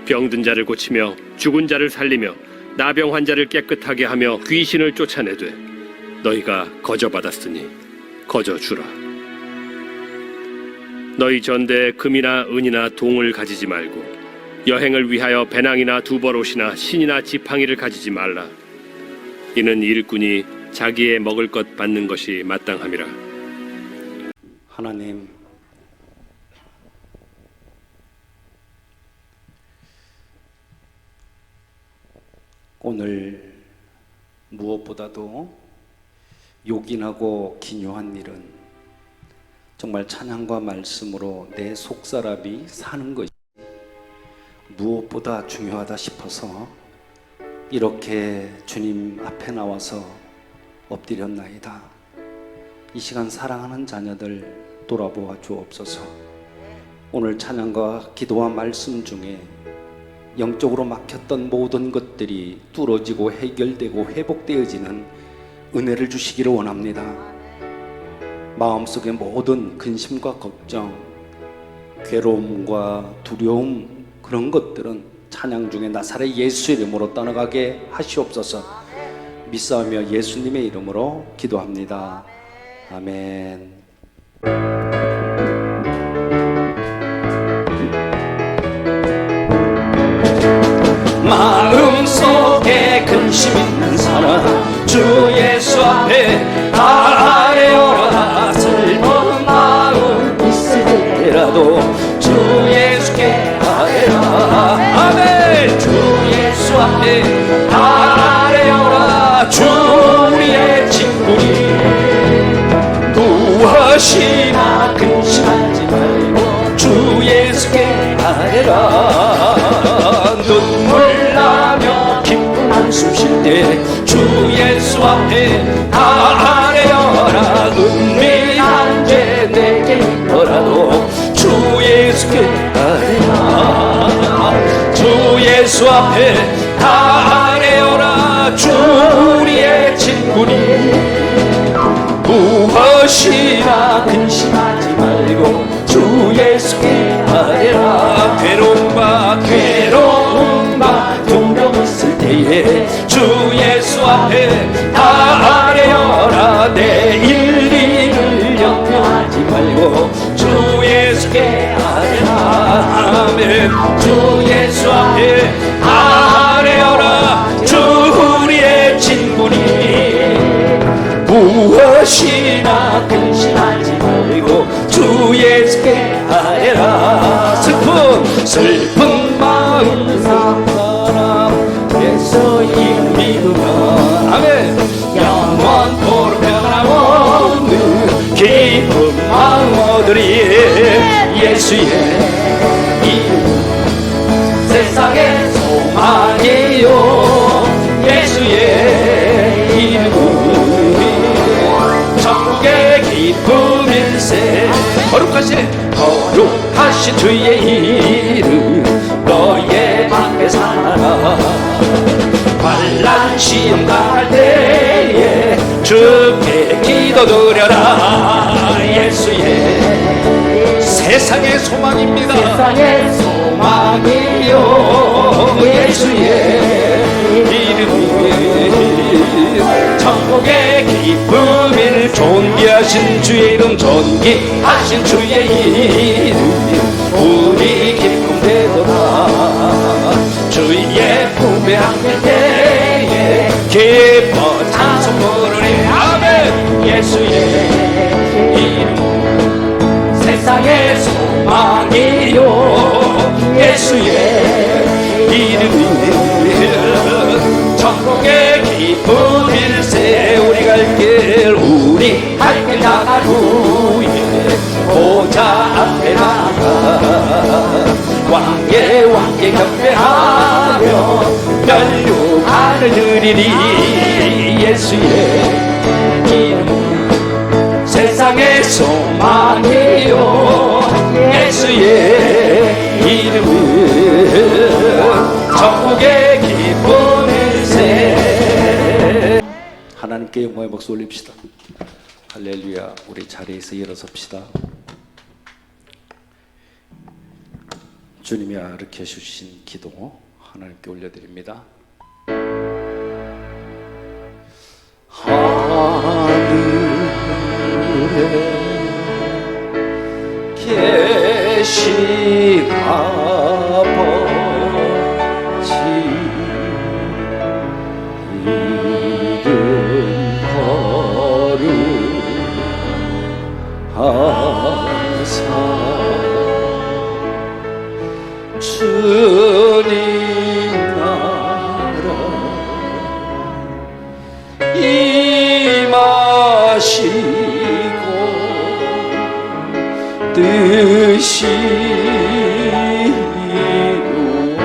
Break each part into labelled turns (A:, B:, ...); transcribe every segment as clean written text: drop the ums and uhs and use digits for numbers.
A: 병든 자를 고치며 죽은 자를 살리며 나병 환자를 깨끗하게 하며 귀신을 쫓아내되 너희가 거저받았으니 거저주라. 너희 전대에 금이나 은이나 동을 가지지 말고 여행을 위하여 배낭이나 두벌옷이나 신이나 지팡이를 가지지 말라. 이는 일꾼이 자기의 먹을 것 받는 것이 마땅함이라.
B: 하나님, 오늘 무엇보다도 요긴하고 기묘한 일은 정말 찬양과 말씀으로 내 속사람이 사는 것이 무엇보다 중요하다 싶어서 이렇게 주님 앞에 나와서 엎드렸나이다. 이 시간 사랑하는 자녀들 돌아보아 주옵소서. 오늘 찬양과 기도와 말씀 중에 영적으로 막혔던 모든 것들이 뚫어지고 해결되고 회복되어지는 은혜를 주시기를 원합니다. 마음속의 모든 근심과 걱정, 괴로움과 두려움, 그런 것들은 찬양 중에 나사렛 예수 이름으로 떠나가게 하시옵소서. 믿사오며 예수님의 이름으로 기도합니다. 아멘. 마음속에 근심 있는 사람 주 예수 앞에 다 아뢰어라. 슬픈 마음 있을지라도 주 예수께 아뢰라. 아멘. 주 예수 앞에 다 아뢰어라. 주 우리의 친구니 무엇이나 근심하지 말고 주 예수께 아뢰라. 눈물 나며 기쁜 한숨 쉴 때 주 예수 앞에 다 아뢰어라. 은밀한 죄 내게 있더라도 주 예수께 아뢰라. 주 예수 앞에 다 아뢰어라. 주 우리의 친구니 무엇이나 근심하지 말고 주 예수께 아뢰라. 괴로움과 두려움 있을 때에 주 예수 앞에 다 아뢰어라. 내일 일을 염려하지 말고 주 예수께 아뢰라. 아멘. 주 예수 앞에 다 아뢰어라. 주 우리의 친구니 무엇이나 근심하지 말고 주 예수께 아뢰라. 슬픈 마음 사람 예수의 믿으면 아멘. 영원토록 변함없는 기쁜 마음 얻으리. 예수의 이름 세상의 소망이요. 예수의 이름은 천국의 기쁨일세. 거룩하신 주의 이름 너의 밖에 살아. 환난 시험 당할 때에 주께 기도드려라. 예수의 세상의 소망입니다. 세상의 소망이요. 예수의 이름이 천국의 기쁨을 존귀하신 주의 이름 존귀하신 주의 이름 우리 기쁨 되도다. 주의 품에 안길 때에 기뻐 찬송 부르리. 아멘. 예수의 이름 세상의 소망이요. 예수의 이름이 천국의 기쁨일세. 우리 갈 길 나갈 후에 보좌 앞에 나가 왕께 경배하며 면류관을 드리리. 예수의 이름 세상의 소망이요. 예수의 이름은 천국의 기쁨일세. 하나님께 영광의 박수 올립시다. 할렐루야. 우리 자리에서 일어섭시다. 주님이 가르쳐 주신 기도 하나님께 올려드립니다. 하늘에 계신 아버지, 이름 거룩하사 주님 나라 임하시고 뜻이 이루어지리이다.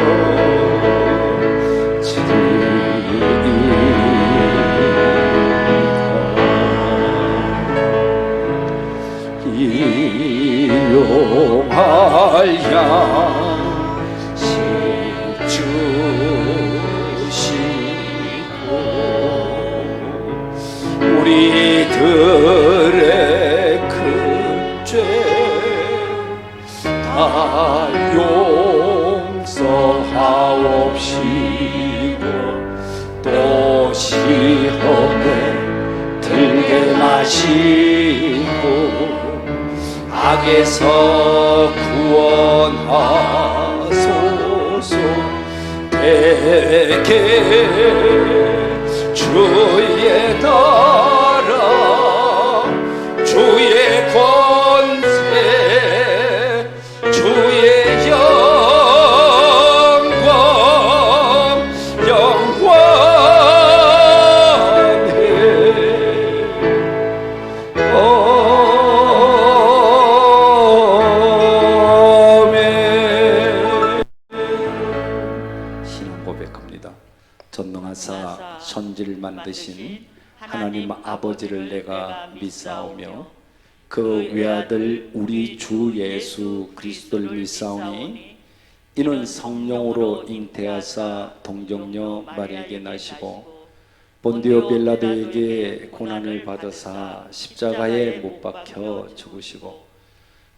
B: 일용할 양식 주시고 우리들의 큰 죄 다 용서하옵시고 또 시험에 들게 마시고 악에서 구원하소서. 대개 주의 나라 주의 권세 주의 영광 영원해. 전능하사 천지를 만드신 하나님 아버지를 내가 믿사오며 그 외아들 우리 주 예수 그리스도를 믿사오니 이는 성령으로 잉태하사 동정녀 마리에게 나시고 본디오 빌라도에게 고난을 받으사 십자가에 못 박혀 죽으시고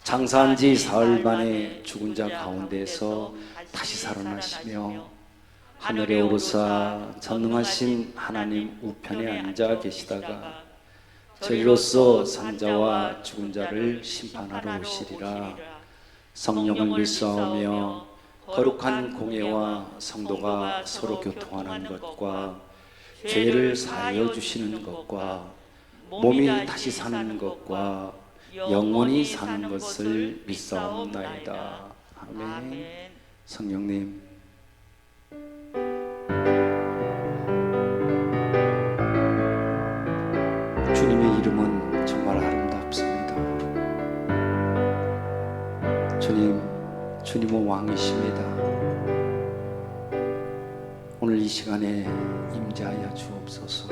B: 장사한 지 사흘 만에 죽은 자 가운데서 다시 살아나시며 하늘에 오르사 전능하신 하나님 우편에 앉아 계시다가 저희로서 산자와 죽은 자를 심판하러 오시리라. 성령을 믿사오며 거룩한 공예와 성도가 서로 교통하는 것과 죄를 사하여 주시는 것과 몸이 다시 사는 것과 영원히 사는 것을 믿사옵나이다. 아멘. 성령님, 주님의 이름은 정말 아름답습니다. 주님은 왕이십니다. 오늘 이 시간에 임재하여 주옵소서.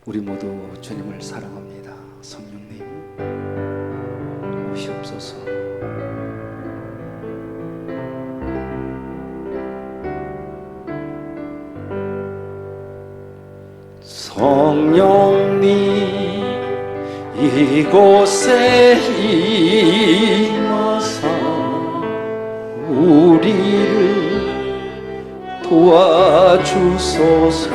B: 우리 모두 주님을 사랑합니다. 성령님 오시옵소서. 성령님 이곳에 임하사 우리를 도와주소서.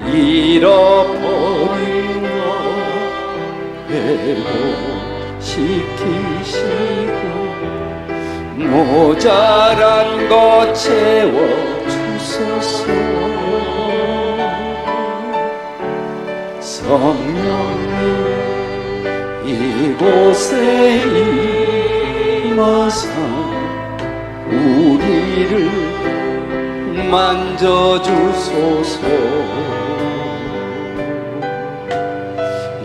B: 잃어버린 것 회복시키시고 모자란 것 채워주소서. 성령님 이곳에 임하사 우리를 만져주소서.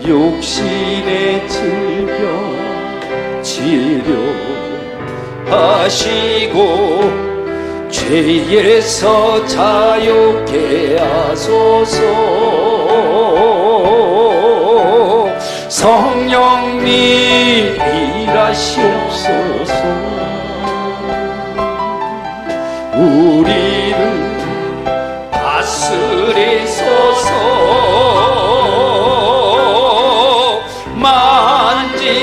B: 육신의 질병 치료하시고 죄에서 자유케 하소서. 성령님 일하시옵소서. 우리를 다스리소서. 만지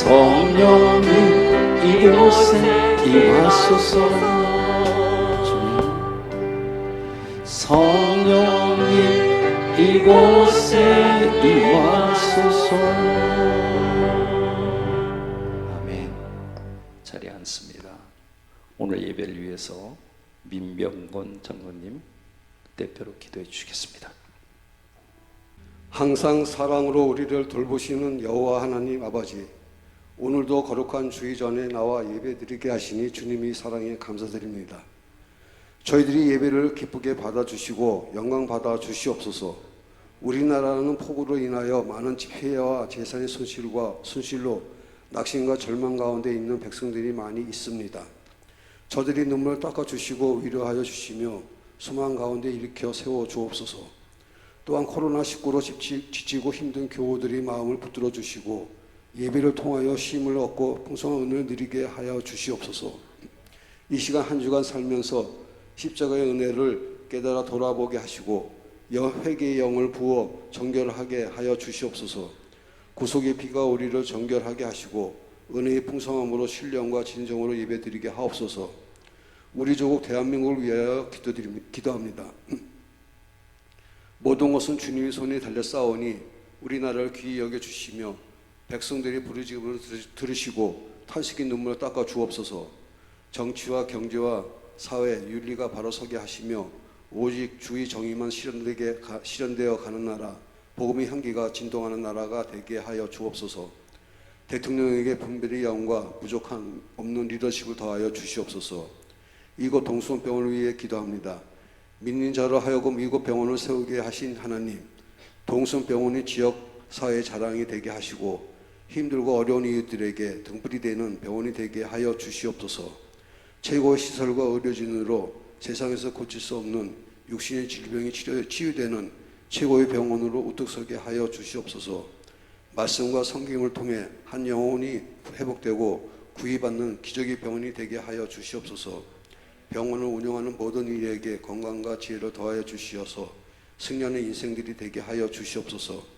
B: 성령님 이곳에 임하소서. 성령님 이곳에 임하소서. 아멘. 자리에 앉습니다. 오늘 예배를 위해서 민병건 장로님 대표로 기도해 주시겠습니다.
C: 항상 사랑으로 우리를 돌보시는 여호와 하나님 아버지, 오늘도 거룩한 주의 전에 나와 예배드리게 하시니 주님이 사랑에 감사드립니다. 저희들이 예배를 기쁘게 받아주시고 영광 받아 주시옵소서. 우리나라는 폭우로 인하여 많은 피해와 재산의 손실로 낙심과 절망 가운데 있는 백성들이 많이 있습니다. 저들이 눈물을 닦아주시고 위로하여 주시며 소망 가운데 일으켜 세워 주옵소서. 또한 코로나19로 지치고 힘든 교우들이 마음을 붙들어 주시고 예배를 통하여 쉼을 얻고 풍성한 은혜를 누리게 하여 주시옵소서. 이 시간 한 주간 살면서 십자가의 은혜를 깨달아 돌아보게 하시고 회개의 영을 부어 정결하게 하여 주시옵소서. 구속의 피가 우리를 정결하게 하시고 은혜의 풍성함으로 신령과 진정으로 예배드리게 하옵소서. 우리 조국 대한민국을 위하여 기도합니다. 모든 것은 주님의 손에 달려 싸우니 우리나라를 귀히 여겨주시며 백성들이 부르짖음을 들으시고 탄식의 눈물을 닦아 주옵소서. 정치와 경제와 사회, 윤리가 바로 서게 하시며 오직 주의 정의만 실현되어 가는 나라, 복음의 향기가 진동하는 나라가 되게 하여 주옵소서. 대통령에게 분별의 영과 부족한 없는 리더십을 더하여 주시옵소서. 이곳 동수원병원을 위해 기도합니다. 믿는 자로 하여금 이곳 병원을 세우게 하신 하나님, 동수원병원이 지역 사회의 자랑이 되게 하시고 힘들고 어려운 이웃들에게 등불이 되는 병원이 되게 하여 주시옵소서. 최고의 시설과 의료진으로 세상에서 고칠 수 없는 육신의 질병이 치유되는 최고의 병원으로 우뚝 서게 하여 주시옵소서. 말씀과 성경을 통해 한 영혼이 회복되고 구의받는 기적의 병원이 되게 하여 주시옵소서. 병원을 운영하는 모든 이에게 건강과 지혜를 더하여 주시어서 승리하는 인생들이 되게 하여 주시옵소서.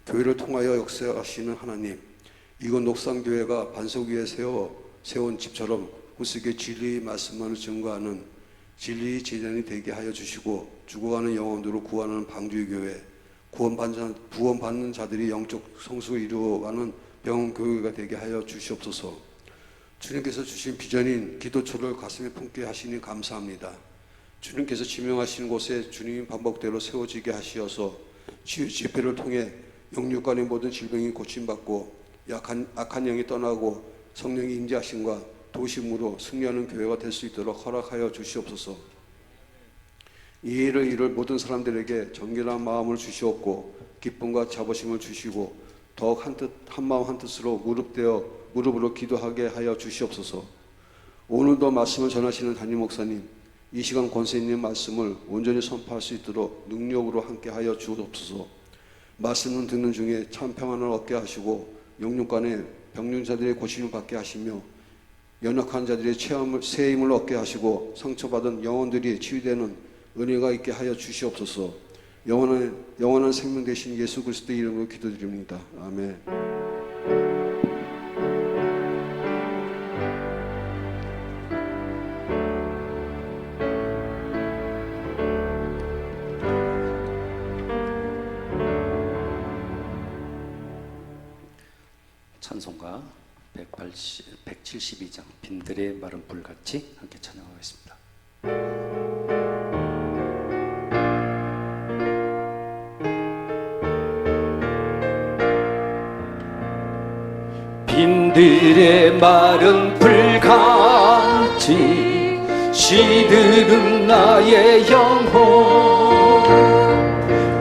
C: 교회를 통하여 역사하시는 하나님, 이곳 녹산교회가 반석 위에 세운 집처럼 후세계 진리의 말씀만을 증거하는 진리의 제자이 되게 하여 주시고 죽어가는 영혼들을 구하는 방주의 교회, 구원받는 자들이 영적 성숙을 이루어가는 병원 교회가 되게 하여 주시옵소서. 주님께서 주신 비전인 기도초를 가슴에 품게 하시니 감사합니다. 주님께서 지명하신 곳에 주님 반복대로 세워지게 하시어서 치유 집회를 통해 영육간의 모든 질병이 고침받고 악한 영이 떠나고 성령의 임재하심과 도심으로 승리하는 교회가 될 수 있도록 허락하여 주시옵소서. 이 일을 이룰 모든 사람들에게 정결한 마음을 주시옵고 기쁨과 자부심을 주시고 더욱 한 마음 한 뜻으로 무릎으로 기도하게 하여 주시옵소서. 오늘도 말씀을 전하시는 담임 목사님, 이 시간 권세 있는 말씀을 온전히 선포할 수 있도록 능력으로 함께 하여 주옵소서. 말씀을 듣는 중에 참 평안을 얻게 하시고 영육간에 병륜자들의 고침을 받게 하시며 연약한 자들의 새 힘을 얻게 하시고 상처받은 영혼들이 치유되는 은혜가 있게 하여 주시옵소서. 영원한 생명 되신 예수 그리스도의 이름으로 기도드립니다. 아멘.
B: 찬송가 172장 빈들의 마른 불같이 함께 찬양하겠습니다. 빈들의 마른 불같이 시드는 나의 영혼,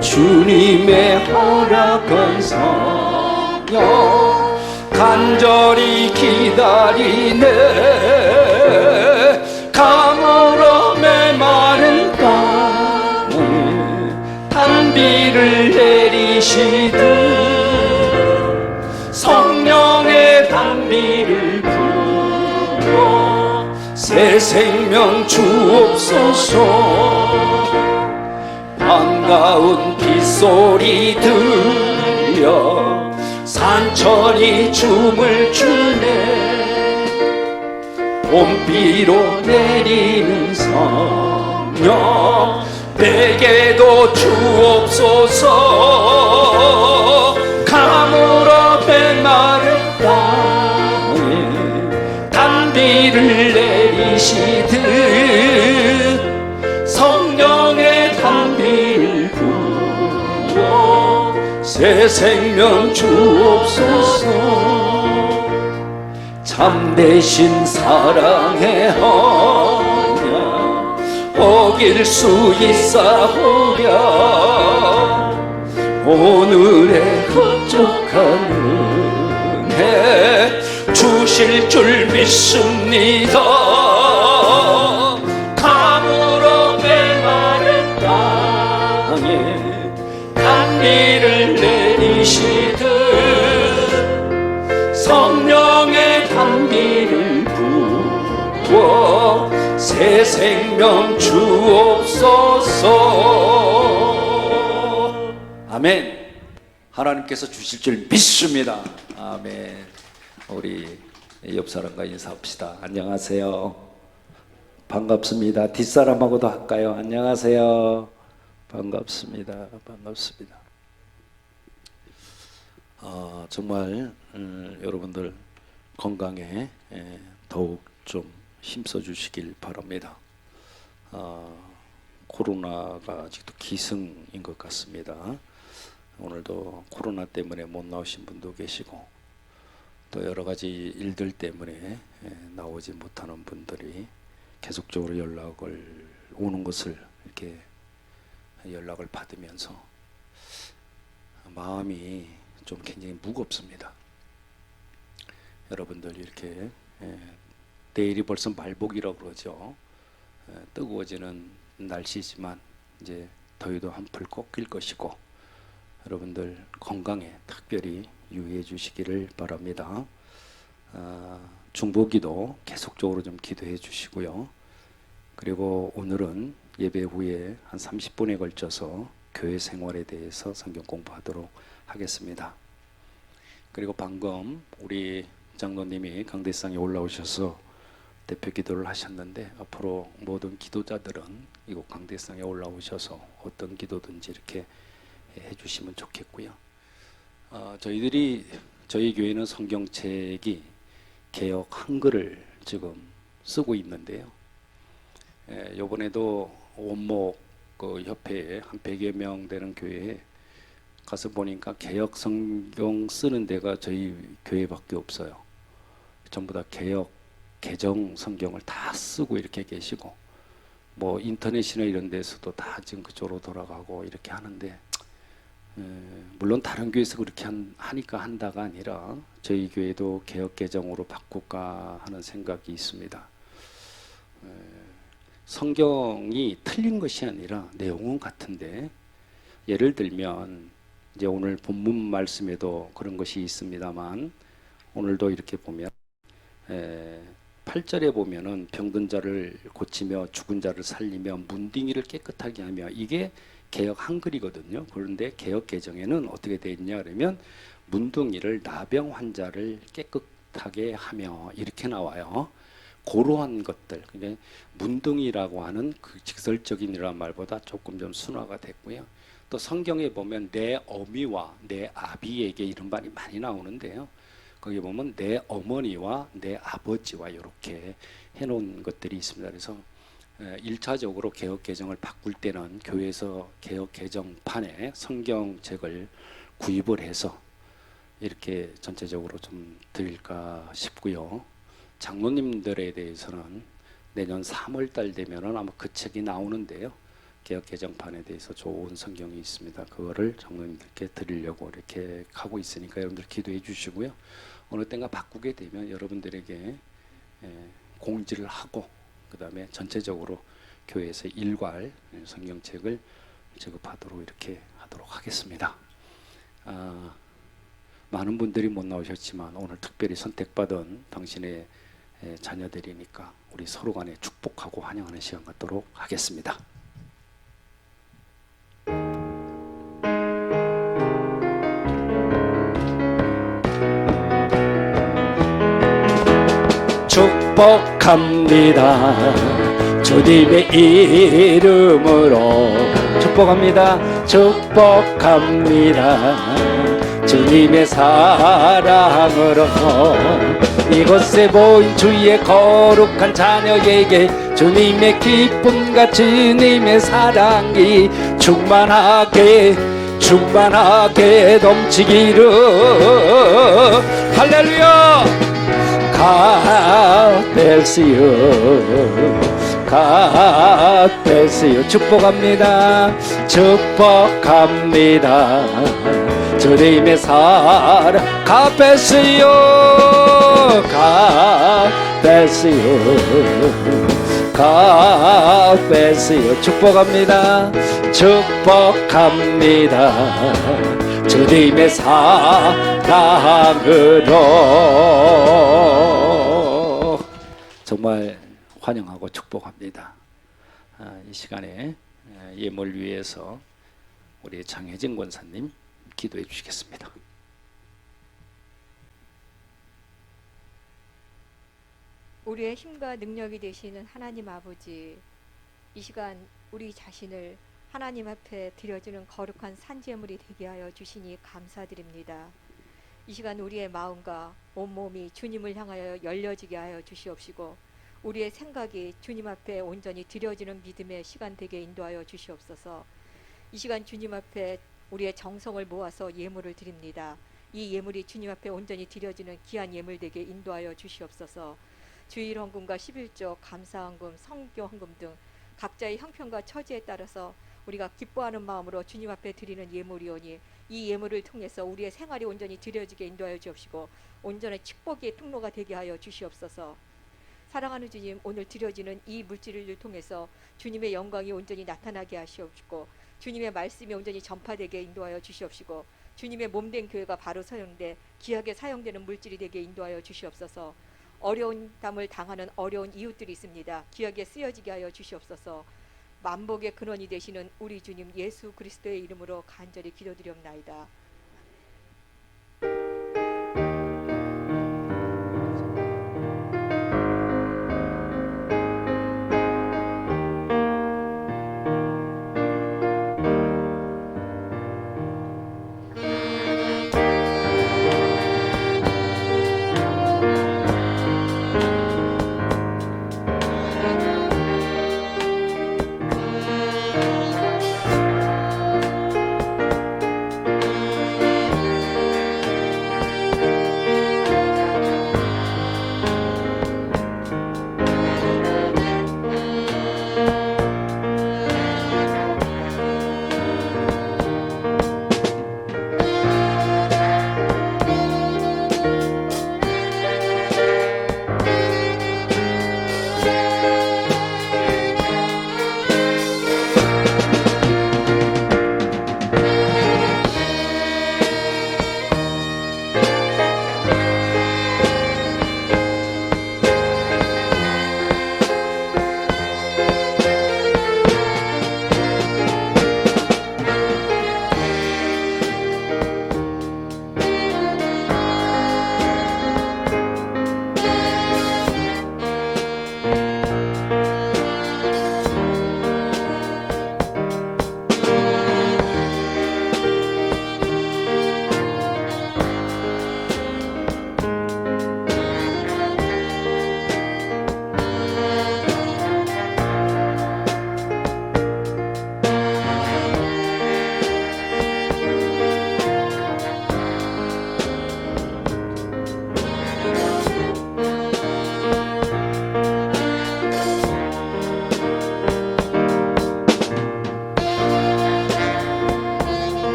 B: 주님의 허락한 성령 간절히 기다리네. 가물어 메마른 땅에 단비를 내리시듯 성령의 단비를 부어 새 생명 주옵소서. 반가운 빗소리 들려 산천이 춤을 추 봄비로 내리는 성령 내게도 주옵소서. 가물어 메마른 땅에 단비를 내리시듯 성령의 단비를 부어 새 생명 주옵소서. 참되신 사랑의 언약 어길 수 있사오랴. 오늘의 흡족한 은혜 주실 줄 믿습니다. 가물어 메마른 땅에 단비를 내리시듯 성령의 단비를 부어 새 생명 주옵소서. 아멘. 하나님께서 주실 줄 믿습니다. 아멘. 우리 옆 사람과 인사합시다. 안녕하세요. 반갑습니다. 뒷사람하고도 할까요? 안녕하세요. 반갑습니다. 반갑습니다. 정말 여러분들 건강에 더욱 좀 힘써 주시길 바랍니다. 코로나가 아직도 기승인 것 같습니다. 오늘도 코로나 때문에 못 나오신 분도 계시고 또 여러 가지 일들 때문에 나오지 못하는 분들이 계속적으로 연락을 오는 것을 이렇게 연락을 받으면서 마음이 좀 굉장히 무겁습니다. 여러분들 이렇게 내일이 벌써 말복이라고 그러죠. 뜨거워지는 날씨지만 이제 더위도 한풀 꺾일 것이고 여러분들 건강에 특별히 유의해 주시기를 바랍니다. 중보기도 계속적으로 좀 기도해 주시고요. 그리고 오늘은 예배 후에 한 30분에 걸쳐서 교회 생활에 대해서 성경 공부하도록 하겠습니다. 그리고 방금 우리 장로님이 강대상에 올라오셔서 대표 기도를 하셨는데 앞으로 모든 기도자들은 이곳 강대상에 올라오셔서 어떤 기도든지 이렇게 해주시면 좋겠고요. 저희 교회는 성경책이 개역 한글을 지금 쓰고 있는데요. 이번에도 원목 그 협회에 한 100여 명 되는 교회에 가서 보니까 개역 성경 쓰는 데가 저희 교회밖에 없어요. 전부 다 개역 개정 성경을 다 쓰고 이렇게 계시고 뭐 인터넷이나 이런 데서도 다 지금 그쪽으로 돌아가고 이렇게 하는데 물론 다른 교회에서 그렇게 하니까 한다가 아니라 저희 교회도 개역 개정으로 바꿀까 하는 생각이 있습니다. 성경이 틀린 것이 아니라 내용은 같은데 예를 들면 이제 오늘 본문 말씀에도 그런 것이 있습니다만 오늘도 이렇게 보면 8절에 보면은 병든 자를 고치며 죽은 자를 살리며 문둥이를 깨끗하게 하며 이게 개역 한글이거든요. 그런데 개역 개정에는 어떻게 되어 있냐 그러면 문둥이를 나병 환자를 깨끗하게 하며 이렇게 나와요. 고러한 것들, 그러니까 문둥이라고 하는 그 직설적인이라는 말보다 조금 좀 순화가 됐고요. 또 성경에 보면 내 어미와 내 아비에게 이런 말이 많이 나오는데요. 거기 보면 내 어머니와 내 아버지와 이렇게 해놓은 것들이 있습니다. 그래서 1차적으로 개역 개정을 바꿀 때는 교회에서 개역 개정판에 성경책을 구입을 해서 이렇게 전체적으로 좀 드릴까 싶고요. 장로님들에 대해서는 내년 3월 달 되면은 아마 그 책이 나오는데요. 개역 개정판에 대해서 좋은 성경이 있습니다. 그거를 장로님들께 드리려고 이렇게 하고 있으니까 여러분들 기도해 주시고요. 어느 때가 바꾸게 되면 여러분들에게 공지를 하고 그 다음에 전체적으로 교회에서 일괄 성경책을 지급하도록 이렇게 하도록 하겠습니다. 많은 분들이 못 나오셨지만 오늘 특별히 선택받은 당신의 자녀들이니까 우리 서로 간에 축복하고 환영하는 시간 갖도록 하겠습니다. 축 축복합니다. 주님의 이름으로 축복합니다. 축복합니다. 주님의 사랑으로 이곳에 모인 주의 거룩한 자녀에게 주님의 기쁨과 주님의 사랑이 충만하게 넘치기를. 할렐루야. God bless you. God bless you. 축복합니다. 축복합니다. 주님의 사랑. God bless you. God bless you. God bless you. 축복합니다. 축복합니다. 주님의 사랑으로. 정말 환영하고 축복합니다. 이 시간에 예물 위해서 우리 장혜진 권사님 기도해 주시겠습니다.
D: 우리의 힘과 능력이 되시는 하나님 아버지, 이 시간 우리 자신을 하나님 앞에 드려지는 거룩한 산제물이 되게 하여 주시니 감사드립니다. 이 시간 우리의 마음과 온몸이 주님을 향하여 열려지게 하여 주시옵시고, 우리의 생각이 주님 앞에 온전히 드려지는 믿음의 시간 되게 인도하여 주시옵소서. 이 시간 주님 앞에 우리의 정성을 모아서 예물을 드립니다. 이 예물이 주님 앞에 온전히 드려지는 귀한 예물 되게 인도하여 주시옵소서. 주일 헌금과 11조, 감사 헌금, 성교 헌금 등 각자의 형편과 처지에 따라서 우리가 기뻐하는 마음으로 주님 앞에 드리는 예물이오니, 이 예물을 통해서 우리의 생활이 온전히 드려지게 인도하여 주옵시고 온전한 축복의 통로가 되게 하여 주시옵소서. 사랑하는 주님, 오늘 드려지는 이 물질을 통해서 주님의 영광이 온전히 나타나게 하시옵시고, 주님의 말씀이 온전히 전파되게 인도하여 주시옵시고, 주님의 몸된 교회가 바로 사용돼 귀하게 사용되는 물질이 되게 인도하여 주시옵소서. 어려운 담을 당하는 어려운 이웃들이 있습니다. 귀하게 쓰여지게 하여 주시옵소서. 만복의 근원이 되시는 우리 주님 예수 그리스도의 이름으로 간절히 기도드리옵나이다.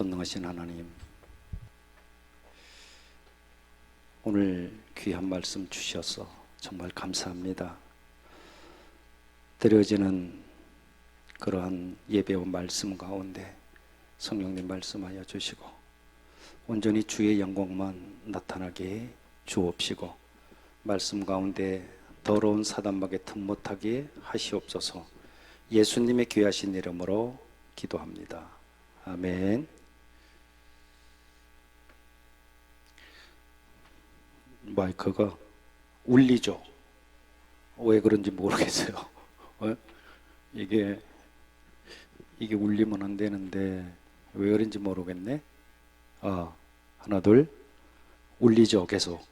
B: 전능하신 하나님, 오늘 귀한 말씀 주셔서 정말 감사합니다. 드려지는 그러한 예배와 말씀 가운데 성령님 말씀하여 주시고 온전히 주의 영광만 나타나게 주옵시고 말씀 가운데 더러운 사단막에 틈 못하게 하시옵소서. 예수님의 귀하신 이름으로 기도합니다. 아멘. 마이크가 울리죠. 왜 그런지 모르겠어요. 이게 울리면 안 되는데 왜 그런지 모르겠네. 하나 둘 울리죠. 계속.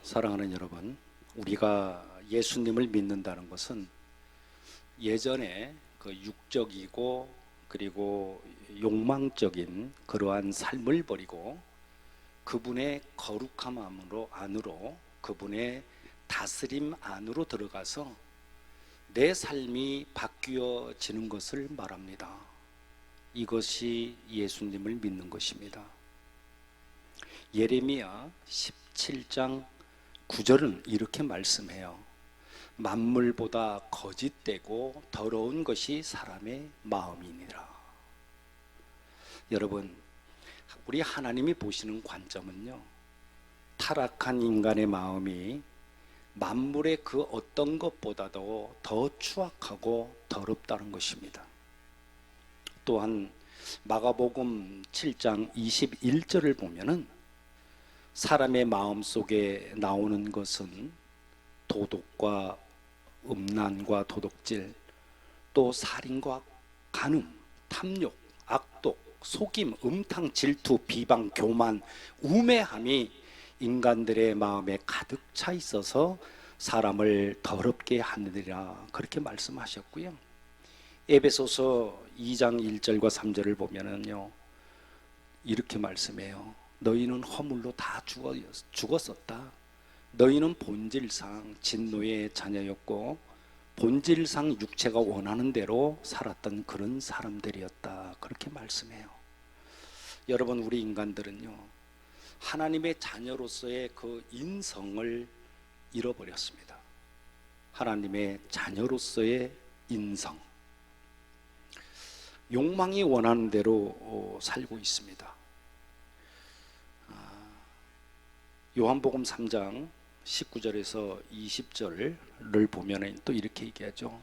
B: 사랑하는 여러분, 우리가 예수님을 믿는다는 것은 예전에 그 육적이고 그리고 욕망적인 그러한 삶을 버리고 그분의 거룩함 안으로 그분의 다스림 안으로 들어가서 내 삶이 바뀌어지는 것을 말합니다. 이것이 예수님을 믿는 것입니다. 예레미야 17장 9절은 이렇게 말씀해요. 만물보다 거짓되고 더러운 것이 사람의 마음이니라. 여러분, 우리 하나님이 보시는 관점은요, 타락한 인간의 마음이 만물의 그 어떤 것보다도 더 추악하고 더럽다는 것입니다. 또한 마가복음 7장 21절을 보면은 사람의 마음 속에 나오는 것은 도둑과 음란과 도둑질, 또 살인과 간음, 탐욕, 악독, 속임, 음탕, 질투, 비방, 교만, 우매함이 인간들의 마음에 가득 차 있어서 사람을 더럽게 하느니라, 그렇게 말씀하셨고요. 에베소서 2장 1절과 3절을 보면은요, 이렇게 말씀해요. 너희는 허물로 다 죽었었다. 너희는 본질상 진노의 자녀였고 본질상 육체가 원하는 대로 살았던 그런 사람들이었다. 그렇게 말씀해요. 여러분, 우리 인간들은요, 하나님의 자녀로서의 그 인성을 잃어버렸습니다. 하나님의 자녀로서의 인성, 욕망이 원하는 대로 살고 있습니다. 요한복음 3장 19절에서 20절을 보면 또 이렇게 얘기하죠.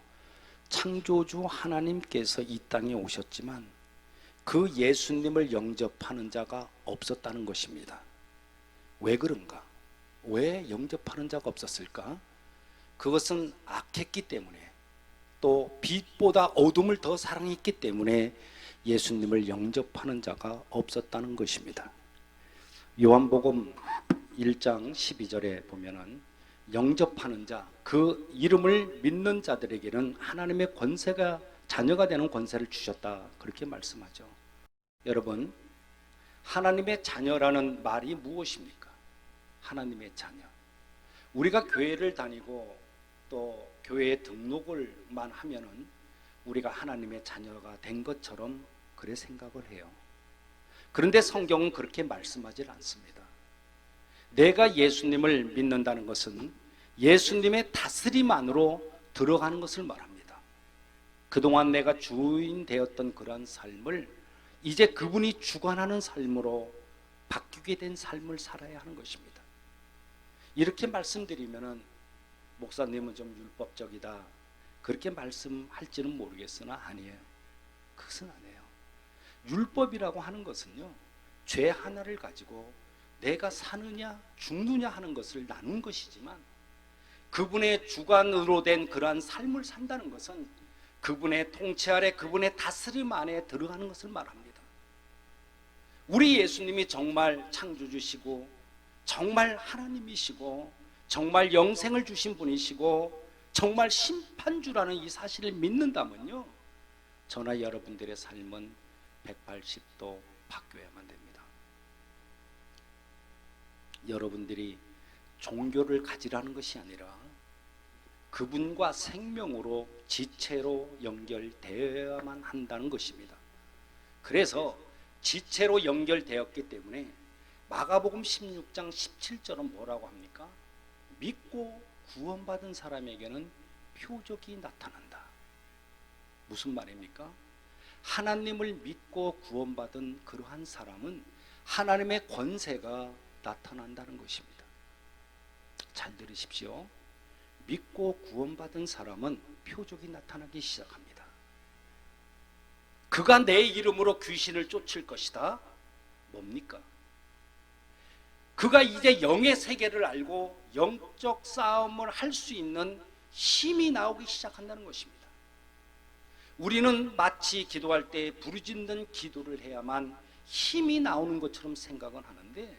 B: 창조주 하나님께서 이 땅에 오셨지만 그 예수님을 영접하는 자가 없었다는 것입니다. 왜 그런가? 왜 영접하는 자가 없었을까? 그것은 악했기 때문에, 또 빛보다 어둠을 더 사랑했기 때문에 예수님을 영접하는 자가 없었다는 것입니다. 요한복음 1장 12절에 보면은 영접하는 자, 그 이름을 믿는 자들에게는 하나님의 권세가, 자녀가 되는 권세를 주셨다, 그렇게 말씀하죠. 여러분, 하나님의 자녀라는 말이 무엇입니까? 하나님의 자녀. 우리가 교회를 다니고 또 교회에 등록을만 하면은 우리가 하나님의 자녀가 된 것처럼 그래 생각을 해요. 그런데 성경은 그렇게 말씀하지 않습니다. 내가 예수님을 믿는다는 것은 예수님의 다스림 안으로 들어가는 것을 말합니다. 그동안 내가 주인 되었던 그러한 삶을 이제 그분이 주관하는 삶으로 바뀌게 된 삶을 살아야 하는 것입니다. 이렇게 말씀드리면은 목사님은 좀 율법적이다, 그렇게 말씀할지는 모르겠으나 아니에요. 그것은 아니에요. 율법이라고 하는 것은요, 죄 하나를 가지고 내가 사느냐 죽느냐 하는 것을 나눈 것이지만, 그분의 주관으로 된 그러한 삶을 산다는 것은 그분의 통치 아래, 그분의 다스림 안에 들어가는 것을 말합니다. 우리 예수님이 정말 창조주시고 정말 하나님이시고 정말 영생을 주신 분이시고 정말 심판주라는 이 사실을 믿는다면요, 저나 여러분들의 삶은 180도 바뀌어야만 됩니다. 여러분들이 종교를 가지라는 것이 아니라 그분과 생명으로 지체로 연결되어야만 한다는 것입니다. 그래서 지체로 연결되었기 때문에 마가복음 16장 17절은 뭐라고 합니까? 믿고 구원받은 사람에게는 표적이 나타난다. 무슨 말입니까? 하나님을 믿고 구원받은 그러한 사람은 하나님의 권세가 나타난다는 것입니다. 잘 들으십시오. 믿고 구원받은 사람은 표적이 나타나기 시작합니다. 그가 내 이름으로 귀신을 쫓을 것이다. 뭡니까? 그가 이제 영의 세계를 알고 영적 싸움을 할 수 있는 힘이 나오기 시작한다는 것입니다. 우리는 마치 기도할 때 부르짖는 기도를 해야만 힘이 나오는 것처럼 생각은 하는데,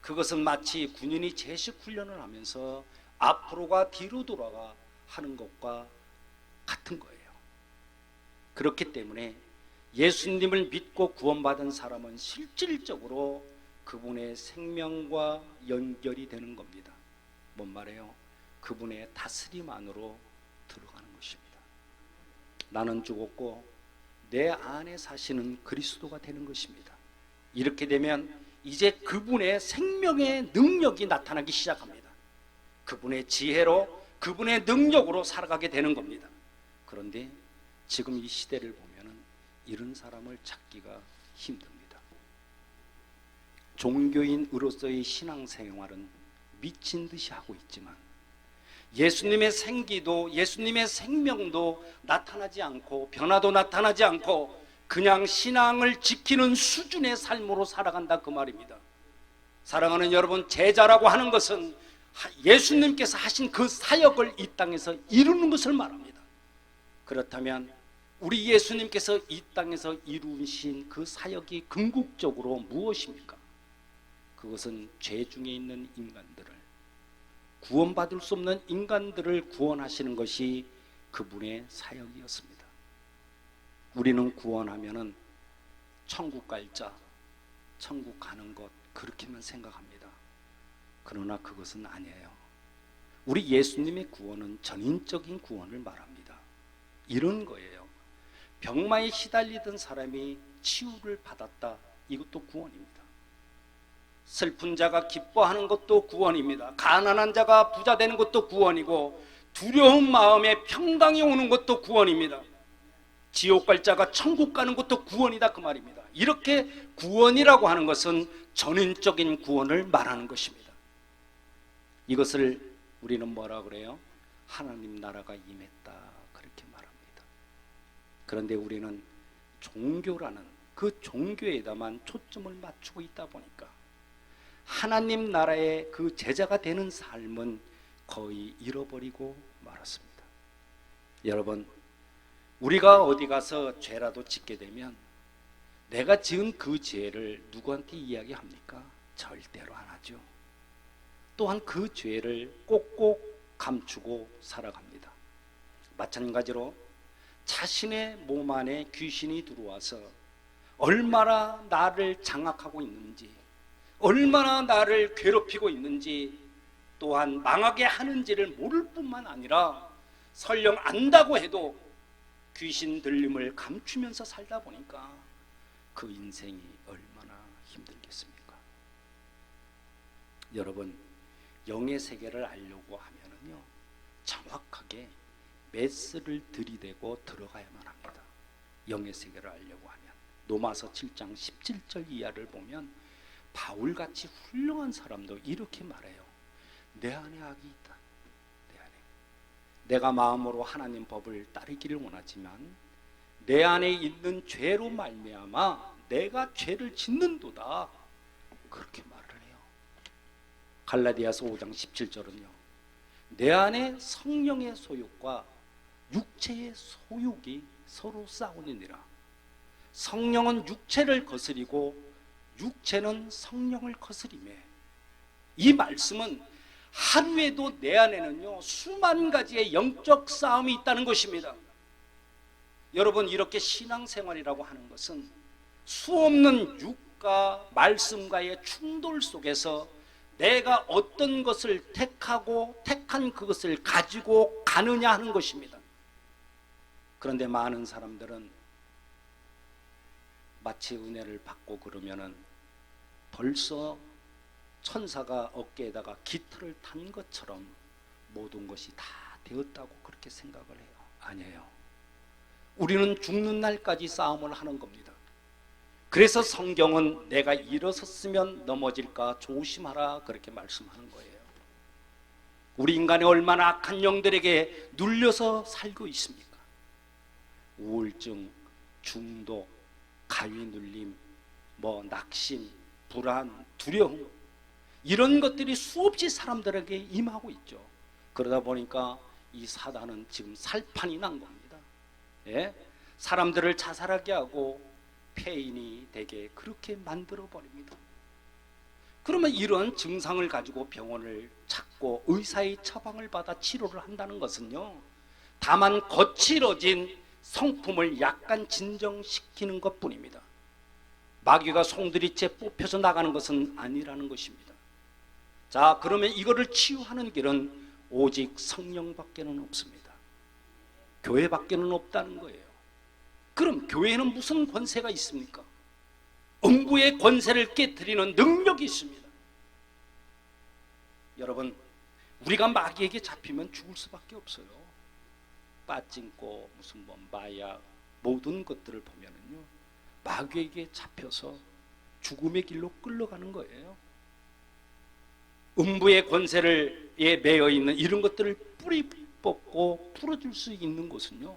B: 그것은 마치 군인이 제식 훈련을 하면서 앞으로가 뒤로 돌아가 하는 것과 같은 거예요. 그렇기 때문에 예수님을 믿고 구원받은 사람은 실질적으로 그분의 생명과 연결이 되는 겁니다. 뭔 말이에요? 그분의 다스림 안으로 들어가는 것입니다. 나는 죽었고 내 안에 사시는 그리스도가 되는 것입니다. 이렇게 되면 이제 그분의 생명의 능력이 나타나기 시작합니다. 그분의 지혜로, 그분의 능력으로 살아가게 되는 겁니다. 그런데 지금 이 시대를 보면은 이런 사람을 찾기가 힘듭니다. 종교인으로서의 신앙생활은 미친 듯이 하고 있지만 예수님의 생기도, 예수님의 생명도 나타나지 않고 변화도 나타나지 않고 그냥 신앙을 지키는 수준의 삶으로 살아간다, 그 말입니다. 사랑하는 여러분, 제자라고 하는 것은 예수님께서 하신 그 사역을 이 땅에서 이루는 것을 말합니다. 그렇다면 우리 예수님께서 이 땅에서 이루신 그 사역이 궁극적으로 무엇입니까? 그것은 죄 중에 있는 인간들을, 구원받을 수 없는 인간들을 구원하시는 것이 그분의 사역이었습니다. 우리는 구원하면은 천국 갈 자, 천국 가는 것, 그렇게만 생각합니다. 그러나 그것은 아니에요. 우리 예수님의 구원은 전인적인 구원을 말합니다. 이런 거예요. 병마에 시달리던 사람이 치유를 받았다, 이것도 구원입니다. 슬픈 자가 기뻐하는 것도 구원입니다. 가난한 자가 부자 되는 것도 구원이고, 두려운 마음에 평강이 오는 것도 구원입니다. 지옥 갈 자가 천국 가는 것도 구원이다, 그 말입니다. 이렇게 구원이라고 하는 것은 전인적인 구원을 말하는 것입니다. 이것을 우리는 뭐라 그래요? 하나님 나라가 임했다, 그렇게 말합니다. 그런데 우리는 종교라는 그 종교에다만 초점을 맞추고 있다 보니까 하나님 나라의 그 제자가 되는 삶은 거의 잃어버리고 말았습니다. 여러분, 우리가 어디 가서 죄라도 짓게 되면 내가 지은 그 죄를 누구한테 이야기합니까? 절대로 안 하죠. 또한 그 죄를 꼭꼭 감추고 살아갑니다. 마찬가지로 자신의 몸 안에 귀신이 들어와서 얼마나 나를 장악하고 있는지, 얼마나 나를 괴롭히고 있는지, 또한 망하게 하는지를 모를 뿐만 아니라 설령 안다고 해도 귀신 들림을 감추면서 살다 보니까 그 인생이 얼마나 힘들겠습니까? 여러분, 영의 세계를 알려고 하면은요, 정확하게 메스를 들이대고 들어가야만 합니다. 영의 세계를 알려고 하면 로마서 7장 17절 이하를 보면 바울같이 훌륭한 사람도 이렇게 말해요. 내 안에 악이 있다. 내 안에. 내가 마음으로 하나님 법을 따르기를 원하지만 내 안에 있는 죄로 말미암아 내가 죄를 짓는도다. 그렇게 말을 해요. 갈라디아서 5장 17절은요. 내 안에 성령의 소욕과 육체의 소욕이 서로 싸우느니라. 성령은 육체를 거스리고 육체는 성령을 거스리매. 이 말씀은 하루에도 내 안에는요 수만 가지의 영적 싸움이 있다는 것입니다. 여러분, 이렇게 신앙생활이라고 하는 것은 수없는 육과 말씀과의 충돌 속에서 내가 어떤 것을 택하고 택한 그것을 가지고 가느냐 하는 것입니다. 그런데 많은 사람들은 마치 은혜를 받고 그러면은 벌써 천사가 어깨에다가 깃털을 탄 것처럼 모든 것이 다 되었다고 그렇게 생각을 해요. 아니에요. 우리는 죽는 날까지 싸움을 하는 겁니다. 그래서 성경은 내가 일어섰으면 넘어질까 조심하라 그렇게 말씀하는 거예요. 우리 인간이 얼마나 악한 영들에게 눌려서 살고 있습니까? 우울증, 중독, 가위 눌림, 낙심, 불안, 두려움, 이런 것들이 수없이 사람들에게 임하고 있죠. 그러다 보니까 이 사단은 지금 살판이 난 겁니다. 예? 사람들을 자살하게 하고 폐인이 되게 그렇게 만들어 버립니다. 그러면 이런 증상을 가지고 병원을 찾고 의사의 처방을 받아 치료를 한다는 것은요, 다만 거칠어진 성품을 약간 진정시키는 것뿐입니다. 마귀가 송두리째 뽑혀서 나가는 것은 아니라는 것입니다. 자, 그러면 이거를 치유하는 길은 오직 성령밖에는 없습니다. 교회밖에는 없다는 거예요. 그럼 교회는 무슨 권세가 있습니까? 음부의 권세를 깨트리는 능력이 있습니다. 여러분, 우리가 마귀에게 잡히면 죽을 수밖에 없어요. 빠찡코, 무슨 마약, 모든 것들을 보면은요, 마귀에게 잡혀서 죽음의 길로 끌려가는 거예요. 음부의 권세에 매여 있는 이런 것들을 뿌리 뽑고 풀어줄 수 있는 곳은요,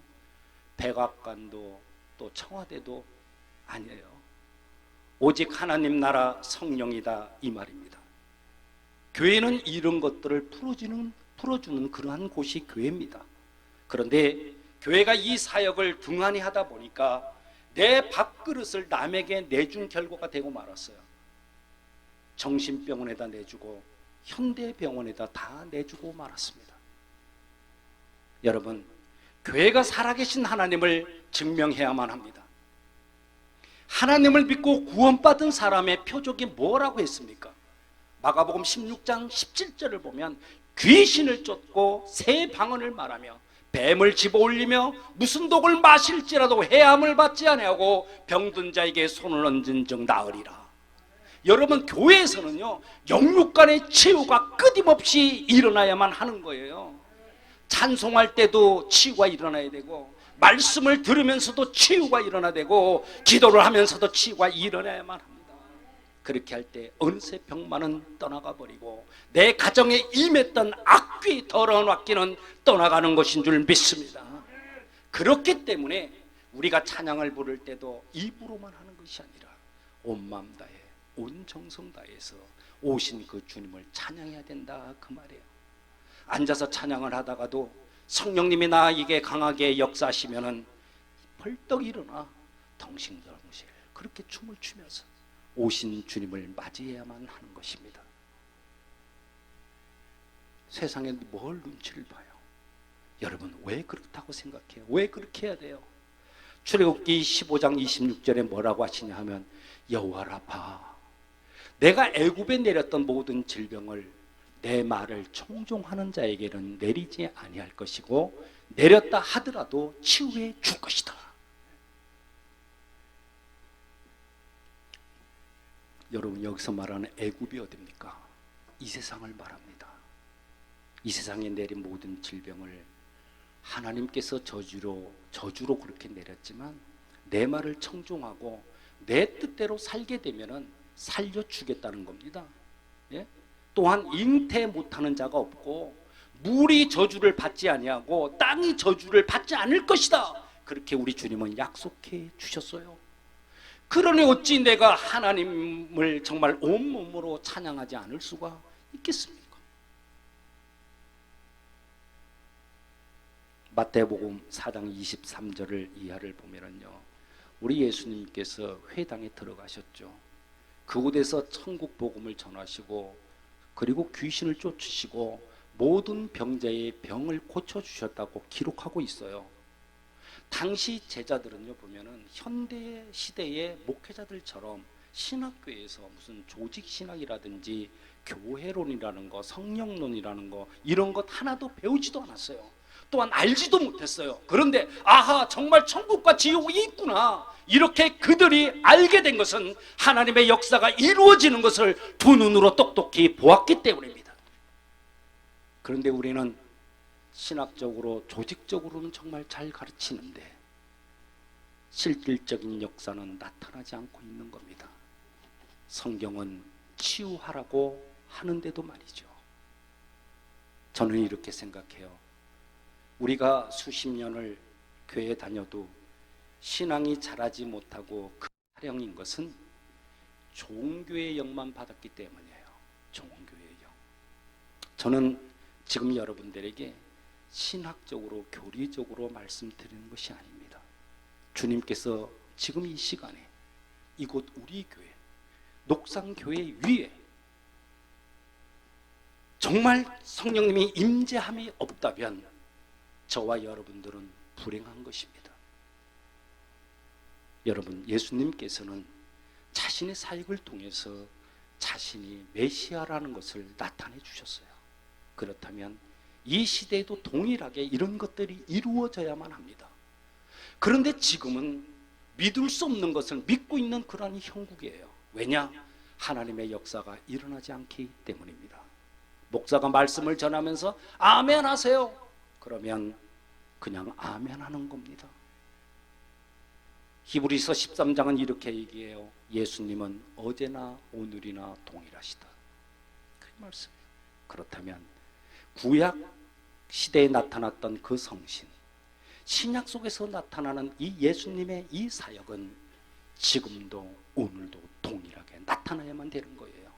B: 백악관도 또 청와대도 아니에요. 오직 하나님 나라 성령이다 이 말입니다. 교회는 이런 것들을 풀어주는 그러한 곳이 교회입니다. 그런데 교회가 이 사역을 등한히 하다 보니까 내 밥그릇을 남에게 내준 결과가 되고 말았어요. 정신병원에다 내주고 현대병원에다 다 내주고 말았습니다. 여러분, 교회가 살아계신 하나님을 증명해야만 합니다. 하나님을 믿고 구원받은 사람의 표적이 뭐라고 했습니까? 마가복음 16장 17절을 보면 귀신을 쫓고 새 방언을 말하며 뱀을 집어올리며 무슨 독을 마실지라도 해함을 받지 아니하고 병든 자에게 손을 얹은 즉 나으리라. 여러분, 교회에서는요, 영육간의 치유가 끊임없이 일어나야만 하는 거예요. 찬송할 때도 치유가 일어나야 되고, 말씀을 들으면서도 치유가 일어나야 되고, 기도를 하면서도 치유가 일어나야만 합니다. 그렇게 할 때 어느새 병만은 떠나가 버리고 내 가정에 임했던 악귀 더러운 악귀는 떠나가는 것인 줄 믿습니다. 그렇기 때문에 우리가 찬양을 부를 때도 입으로만 하는 것이 아니라 온 마음 다해 온 정성 다해서 오신 그 주님을 찬양해야 된다 그 말이에요. 앉아서 찬양을 하다가도 성령님이 나에게 강하게 역사하시면은 벌떡 일어나 덩실덩실 그렇게 춤을 추면서 오신 주님을 맞이해야만 하는 것입니다. 세상에 뭘 눈치를 봐요? 여러분, 왜 그렇다고 생각해요? 왜 그렇게 해야 돼요? 출애굽기 15장 26절에 뭐라고 하시냐 하면, 여호와라 봐, 내가 애굽에 내렸던 모든 질병을 내 말을 청종하는 자에게는 내리지 아니할 것이고 내렸다 하더라도 치유해 줄 것이다. 여러분, 여기서 말하는 애굽이 어디입니까? 이 세상을 말합니다. 이 세상에 내린 모든 질병을 하나님께서 저주로 그렇게 내렸지만 내 말을 청종하고 내 뜻대로 살게 되면은 살려주겠다는 겁니다. 예? 또한 잉태 못하는 자가 없고 물이 저주를 받지 아니하고 땅이 저주를 받지 않을 것이다. 그렇게 우리 주님은 약속해 주셨어요. 그러니 어찌 내가 하나님을 정말 온몸으로 찬양하지 않을 수가 있겠습니까? 마태복음 4장 23절을 이하를 보면요, 우리 예수님께서 회당에 들어가셨죠. 그곳에서 천국 복음을 전하시고 그리고 귀신을 쫓으시고 모든 병자의 병을 고쳐주셨다고 기록하고 있어요. 당시 제자들은요, 보면은 현대 시대의 목회자들처럼 신학교에서 무슨 조직 신학이라든지 교회론이라는 거, 성령론이라는 거 이런 것 하나도 배우지도 않았어요. 또한 알지도 못했어요. 그런데 아하, 정말 천국과 지옥이 있구나, 이렇게 그들이 알게 된 것은 하나님의 역사가 이루어지는 것을 두 눈으로 똑똑히 보았기 때문입니다. 그런데 우리는 신학적으로, 조직적으로는 정말 잘 가르치는데 실질적인 역사는 나타나지 않고 있는 겁니다. 성경은 치유하라고 하는데도 말이죠. 저는 이렇게 생각해요. 우리가 수십 년을 교회 다녀도 신앙이 자라지 못하고 그 타령인 것은 종교의 영만 받았기 때문이에요. 종교의 영. 저는 지금 여러분들에게 신학적으로, 교리적으로 말씀드리는 것이 아닙니다. 주님께서 지금 이 시간에 이곳 우리 교회, 녹상교회 위에 정말 성령님이 임재함이 없다면 저와 여러분들은 불행한 것입니다. 여러분, 예수님께서는 자신의 사역을 통해서 자신이 메시아라는 것을 나타내 주셨어요. 그렇다면 이 시대에도 동일하게 이런 것들이 이루어져야만 합니다. 그런데 지금은 믿을 수 없는 것을 믿고 있는 그러한 형국이에요. 왜냐? 하나님의 역사가 일어나지 않기 때문입니다. 목사가 말씀을 전하면서 아멘 하세요. 그러면 그냥 아멘 하는 겁니다. 히브리서 13장은 이렇게 얘기해요. 예수님은 어제나 오늘이나 동일하시다. 그 말씀이에요. 그렇다면 구약 시대에 나타났던 그 성신, 신약 속에서 나타나는 이 예수님의 이 사역은 지금도 오늘도 동일하게 나타나야만 되는 거예요.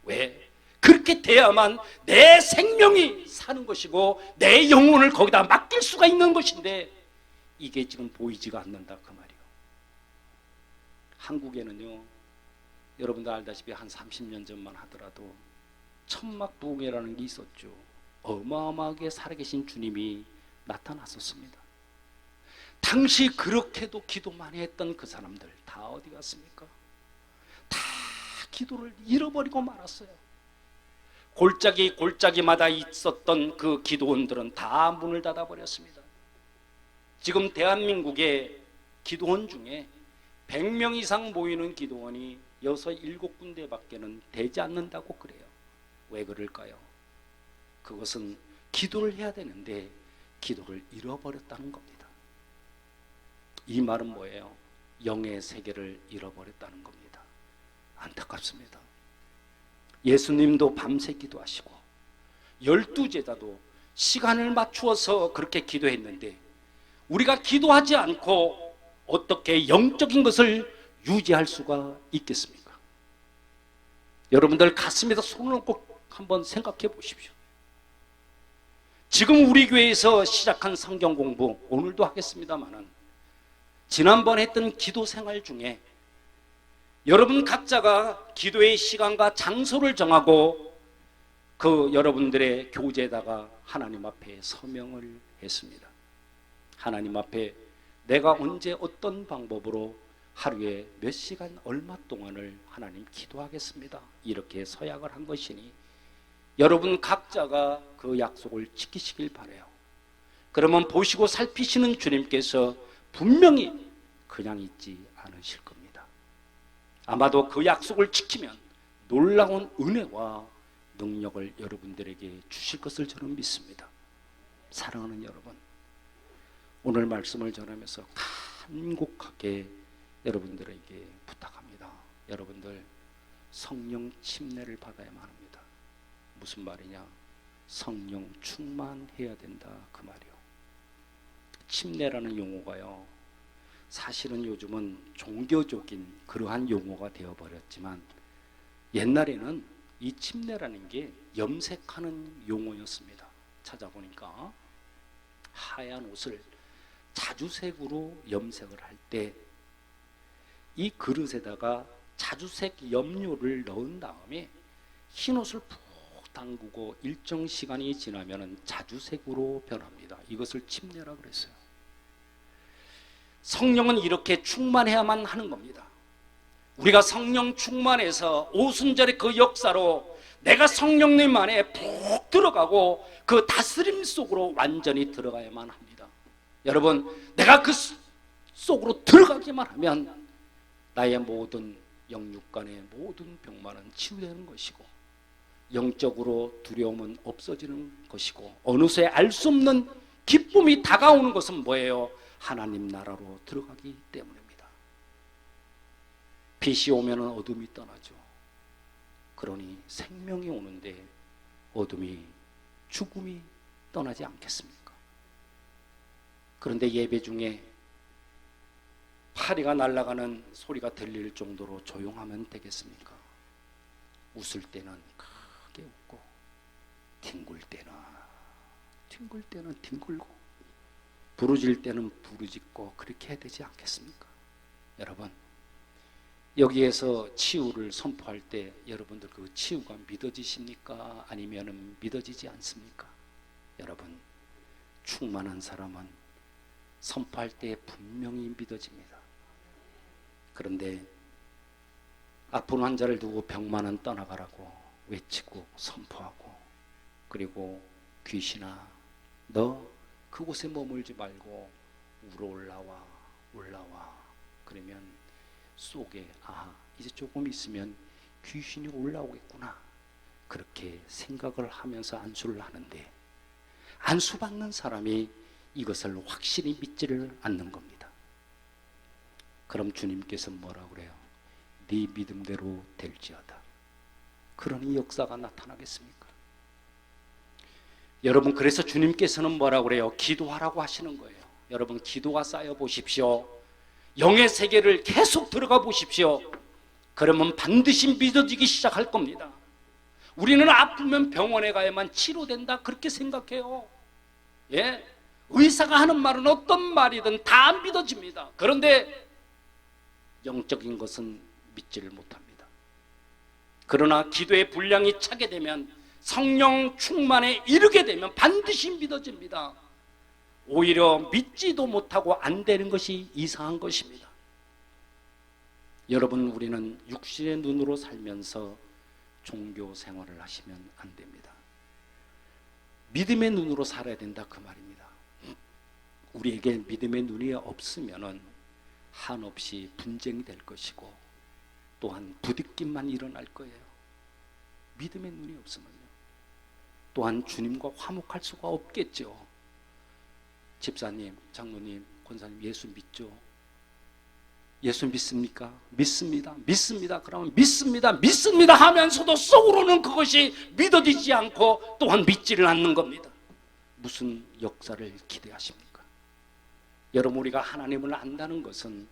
B: 왜? 그렇게 돼야만 내 생명이 사는 것이고 내 영혼을 거기다 맡길 수가 있는 것인데 이게 지금 보이지가 않는다 그 말이에요. 한국에는요, 여러분도 알다시피 한 30년 전만 하더라도 천막부흥회라는 게 있었죠. 어마어마하게 살아계신 주님이 나타났었습니다. 당시 그렇게도 기도 많이 했던 그 사람들 다 어디 갔습니까? 다 기도를 잃어버리고 말았어요. 골짜기마다 있었던 그 기도원들은 다 문을 닫아버렸습니다. 지금 대한민국의 기도원 중에 100명 이상 모이는 기도원이 6, 7군데밖에는 되지 않는다고 그래요. 왜 그럴까요? 그것은 기도를 해야 되는데 기도를 잃어버렸다는 겁니다. 이 말은 뭐예요? 영의 세계를 잃어버렸다는 겁니다. 안타깝습니다. 예수님도 밤새 기도하시고 12제자도 시간을 맞추어서 그렇게 기도했는데 우리가 기도하지 않고 어떻게 영적인 것을 유지할 수가 있겠습니까? 여러분들 가슴에다 손을 얹고 한번 생각해 보십시오. 지금 우리 교회에서 시작한 성경 공부 오늘도 하겠습니다만은 지난번 했던 기도 생활 중에 여러분 각자가 기도의 시간과 장소를 정하고 그 여러분들의 교제에다가 하나님 앞에 서명을 했습니다. 하나님 앞에 내가 언제 어떤 방법으로 하루에 몇 시간 얼마 동안을 하나님 기도하겠습니다. 이렇게 서약을 한 것이니 여러분 각자가 그 약속을 지키시길 바라요. 그러면 보시고 살피시는 주님께서 분명히 그냥 있지 않으실 겁니다. 아마도 그 약속을 지키면 놀라운 은혜와 능력을 여러분들에게 주실 것을 저는 믿습니다. 사랑하는 여러분, 오늘 말씀을 전하면서 간곡하게 여러분들에게 부탁합니다. 여러분들 성령 침례를 받아야만 합니다. 무슨 말이냐? 성령 충만해야 된다 그 말이요. 침례라는 용어가요, 사실은 요즘은 종교적인 그러한 용어가 되어버렸지만 옛날에는 이 침례라는 게 염색하는 용어였습니다. 찾아보니까 하얀 옷을 자주색으로 염색을 할 때 이 그릇에다가 자주색 염료를 넣은 다음에 흰 옷을 푹 담그고 일정 시간이 지나면 자주색으로 변합니다. 이것을 침례라 그랬어요. 성령은 이렇게 충만해야만 하는 겁니다. 우리가 성령 충만해서 오순절의 그 역사로 내가 성령님 안에 푹 들어가고 그 다스림 속으로 완전히 들어가야만 합니다. 여러분, 내가 그 속으로 들어가기만 하면 나의 모든 영육간의 모든 병만은 치유되는 것이고, 영적으로 두려움은 없어지는 것이고, 어느새 알 수 없는 기쁨이 다가오는 것은 뭐예요? 하나님 나라로 들어가기 때문입니다. 빛이 오면 어둠이 떠나죠. 그러니 생명이 오는데 어둠이, 죽음이 떠나지 않겠습니까? 그런데 예배 중에 파리가 날아가는 소리가 들릴 정도로 조용하면 되겠습니까? 웃을 때는 크게 웃고, 뒹굴 때는 뒹굴고, 부르질 때는 부르짖고, 그렇게 해야 되지 않겠습니까? 여러분, 여기에서 치유를 선포할 때 여러분들 그 치유가 믿어지십니까? 아니면 믿어지지 않습니까? 여러분, 충만한 사람은 선포할 때 분명히 믿어집니다. 그런데 아픈 환자를 두고 병만은 떠나가라고 외치고 선포하고, 그리고 귀신아, 너 그곳에 머물지 말고 우러 올라와. 그러면 속에 이제 조금 있으면 귀신이 올라오겠구나, 그렇게 생각을 하면서 안수를 하는데, 안수받는 사람이 이것을 확실히 믿지를 않는 겁니다. 그럼 주님께서 뭐라고 그래요? 네 믿음대로 될지어다. 그러니 역사가 나타나겠습니까? 여러분, 그래서 주님께서는 뭐라고 그래요? 기도하라고 하시는 거예요. 여러분, 기도가 쌓여 보십시오. 영의 세계를 계속 들어가 보십시오. 그러면 반드시 믿어지기 시작할 겁니다. 우리는 아프면 병원에 가야만 치료된다, 그렇게 생각해요. 예? 의사가 하는 말은 어떤 말이든 다 믿어집니다. 그런데 영적인 것은 믿지를 못합니다. 그러나 기도의 분량이 차게 되면, 성령 충만에 이르게 되면 반드시 믿어집니다. 오히려 믿지도 못하고 안 되는 것이 이상한 것입니다. 여러분, 우리는 육신의 눈으로 살면서 종교 생활을 하시면 안 됩니다. 믿음의 눈으로 살아야 된다, 그 말입니다. 우리에게 믿음의 눈이 없으면 한없이 분쟁이 될 것이고, 또한 부딪힘만 일어날 거예요. 믿음의 눈이 없으면요. 또한 주님과 화목할 수가 없겠죠. 집사님, 장로님, 권사님, 예수 믿죠? 예수 믿습니까? 믿습니다. 믿습니다. 그러면 믿습니다 하면서도 속으로는 그것이 믿어지지 않고 또한 믿지를 않는 겁니다. 무슨 역사를 기대하십니까? 여러분, 우리가 하나님을 안다는 것은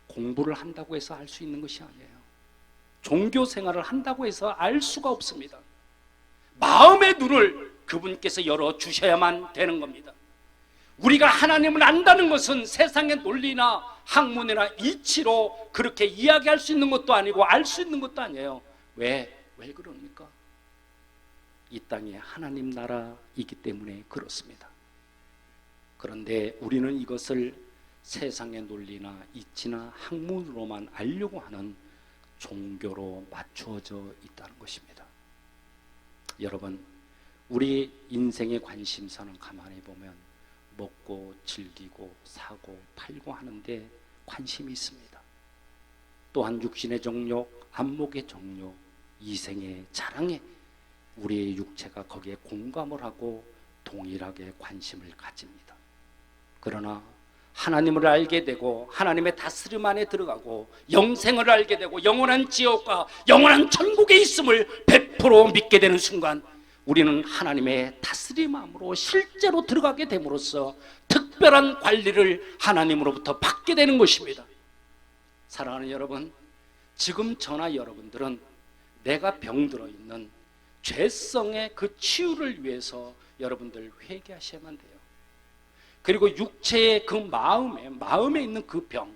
B: 공부를 한다고 해서 알 수 있는 것이 아니에요. 종교 생활을 한다고 해서 알 수가 없습니다. 마음의 눈을 그분께서 열어주셔야만 되는 겁니다. 우리가 하나님을 안다는 것은 세상의 논리나 학문이나 이치로 그렇게 이야기할 수 있는 것도 아니고 알 수 있는 것도 아니에요. 왜 그럽니까? 이 땅에 하나님 나라이기 때문에 그렇습니다. 그런데 우리는 이것을 세상의 논리나 이치나 학문으로만 알려고 하는 종교로 맞추어져 있다는 것입니다. 여러분, 우리 인생의 관심사는 가만히 보면 먹고 즐기고 사고 팔고 하는데 관심이 있습니다. 또한 육신의 정욕, 안목의 정욕, 이생의 자랑에 우리의 육체가 거기에 공감을 하고 동일하게 관심을 가집니다. 그러나 하나님을 알게 되고 하나님의 다스림 안에 들어가고 영생을 알게 되고 영원한 지옥과 영원한 천국에 있음을 100% 믿게 되는 순간, 우리는 하나님의 다스림함으로 실제로 들어가게 됨으로써 특별한 관리를 하나님으로부터 받게 되는 것입니다. 사랑하는 여러분, 지금 저나 여러분들은 내가 병들어 있는 죄성의 그 치유를 위해서 여러분들 회개하셔야만 돼요. 그리고 육체의 그 마음에 있는 그 병,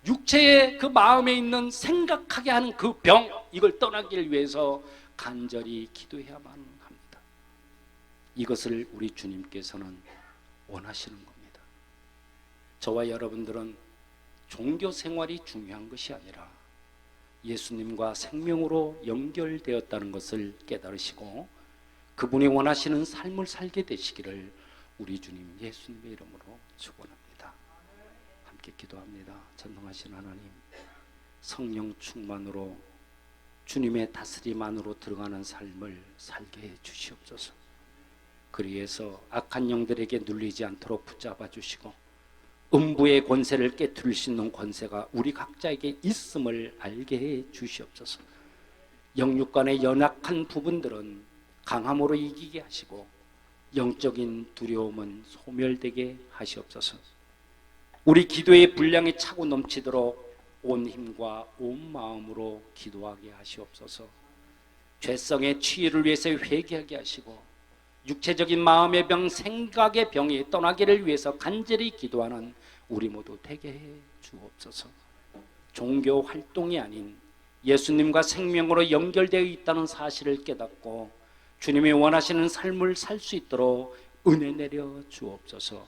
B: 육체의 그 마음에 있는 생각하게 하는 그 병, 이걸 떠나기를 위해서 간절히 기도해야만 합니다. 이것을 우리 주님께서는 원하시는 겁니다. 저와 여러분들은 종교 생활이 중요한 것이 아니라 예수님과 생명으로 연결되었다는 것을 깨달으시고 그분이 원하시는 삶을 살게 되시기를 우리 주님 예수님의 이름으로 축원합니다. 함께 기도합니다. 전능하신 하나님, 성령 충만으로 주님의 다스림 안으로 들어가는 삶을 살게 해 주시옵소서. 그리해서 악한 영들에게 눌리지 않도록 붙잡아 주시고 음부의 권세를 깨뜨릴 수 있는 권세가 우리 각자에게 있음을 알게 해 주시옵소서. 영육 간의 연약한 부분들은 강함으로 이기게 하시고 영적인 두려움은 소멸되게 하시옵소서. 우리 기도의 분량이 차고 넘치도록 온 힘과 온 마음으로 기도하게 하시옵소서. 죄성의 치유를 위해서 회개하게 하시고 육체적인 마음의 병, 생각의 병이 떠나기를 위해서 간절히 기도하는 우리 모두 되게 해 주옵소서. 종교 활동이 아닌 예수님과 생명으로 연결되어 있다는 사실을 깨닫고 주님이 원하시는 삶을 살 수 있도록 은혜 내려 주옵소서.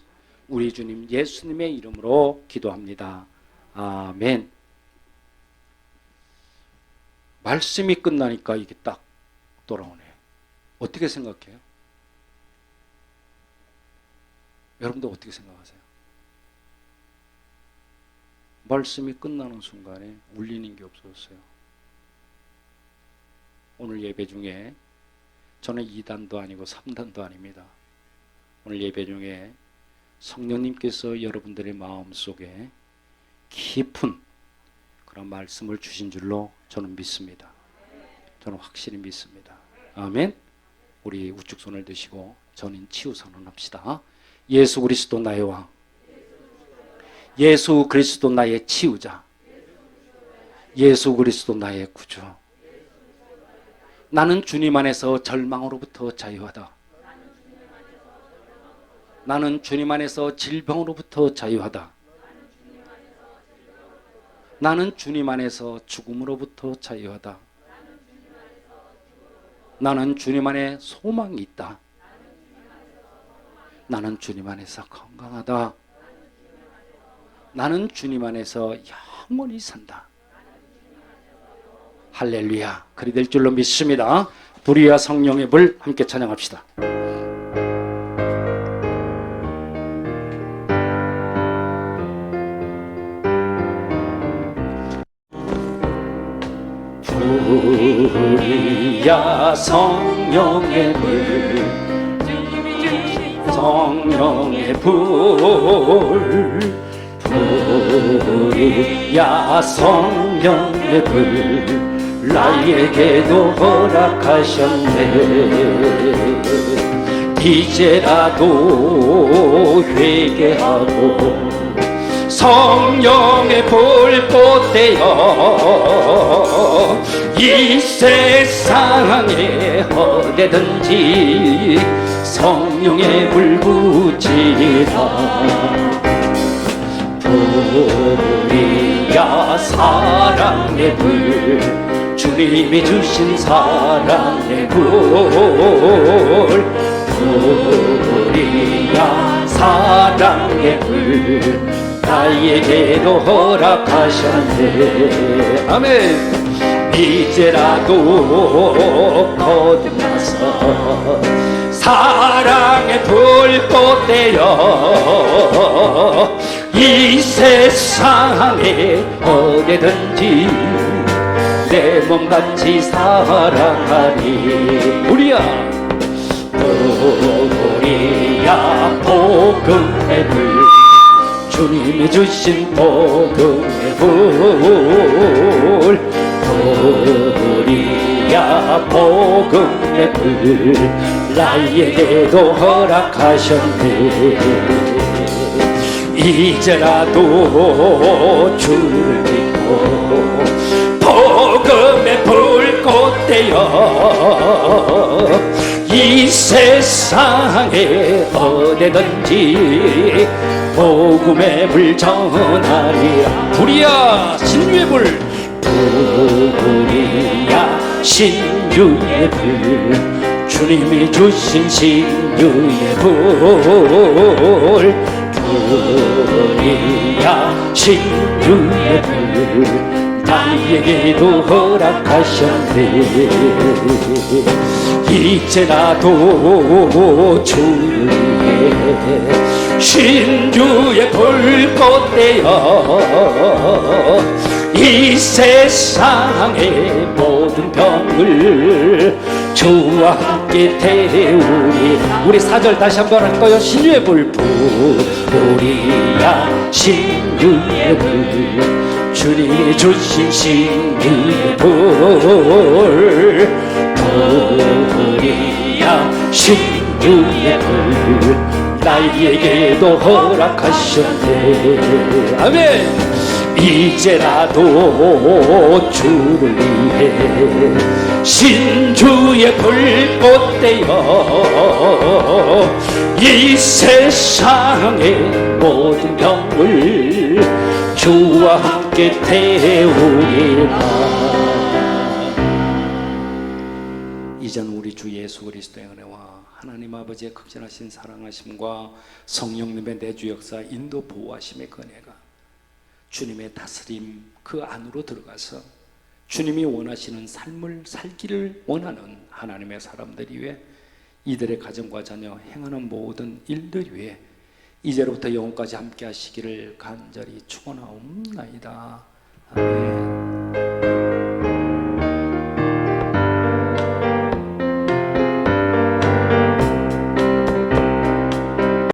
B: 우리 주님 예수님의 이름으로 기도합니다. 아멘. 말씀이 끝나니까 이게 딱 돌아오네요. 어떻게 생각해요? 여러분들 어떻게 생각하세요? 말씀이 끝나는 순간에 울리는 게 없어졌어요. 오늘 예배 중에 저는 2단도 아니고 3단도 아닙니다. 오늘 예배 중에 성령님께서 여러분들의 마음속에 깊은 그런 말씀을 주신 줄로 저는 믿습니다. 저는 확실히 믿습니다. 아멘. 우리 우측 손을 드시고 전인 치유 선언합시다. 예수 그리스도 나의 왕, 예수 그리스도 나의 치유자, 예수 그리스도 나의 구주. 나는 주님 안에서 절망으로부터 자유하다. 나는 주님 안에서 질병으로부터 자유하다. 나는 주님 안에서 죽음으로부터 자유하다. 나는 주님 안에 소망이 있다. 나는 주님 안에서 건강하다. 나는 주님 안에서 영원히 산다. 할렐루야. 그리 될 줄로 믿습니다. 불의와 성령의 불 함께 찬양합시다. 불이야 성령의 불, 성령의 불, 불이야 성령의 불, 나에게도 허락하셨네. 이제라도 회개하고 성령의 불꽃 되어 이 세상에 어디든지 성령의 불 붙이라. 불이야 사랑의 불, 주님이 주신 사랑의 불, 불이야 사랑의 불, 나에게도 허락하셨네. 아멘. 이제라도 거듭나서 사랑의 불꽃 되어 이 세상에 어디든지 내 몸같이 사랑하리. 우리야 우리야 복음의 불, 주님이 주신 복음의 불, 불이야 복음의 불, 나에게도 허락하셨네. 이제라도 주를 믿고 복음의 불꽃 되어 이 세상에 어디든지 복음의 불 전하리라. 불이야 신유의 불, 불이야 신유의 불, 주님이 주신 신유의 불, 불이야 신유의 불, 나에게도 허락하셨네. 이제 나도 주를 위해 신주의 불꽃 되어 이 세상의 모든 병을 주와 함께 태우리. 우리 4절 다시 한번 할까요? 신주의 불꽃 우리야 신주의 불, 주님이 주신 신주의 불, 우리야 신주의 불, 나에게도 허락하셨네. 아멘. 이제 나도 주를 위해 신주의 불꽃 되어 이 세상의 모든 병을 주와 함께 태우리라. 이전 우리 주 예수 그리스도의 은혜와 하나님 아버지의 극진하신 사랑하심과 성령님의 내주 역사 인도 보호하심의 은혜가 주님의 다스림 그 안으로 들어가서 주님이 원하시는 삶을 살기를 원하는 하나님의 사람들이 위해 이들의 가정과 자녀 행하는 모든 일들 위해 이제로부터 영원까지 함께 하시기를 간절히 축원하옵나이다. 아멘.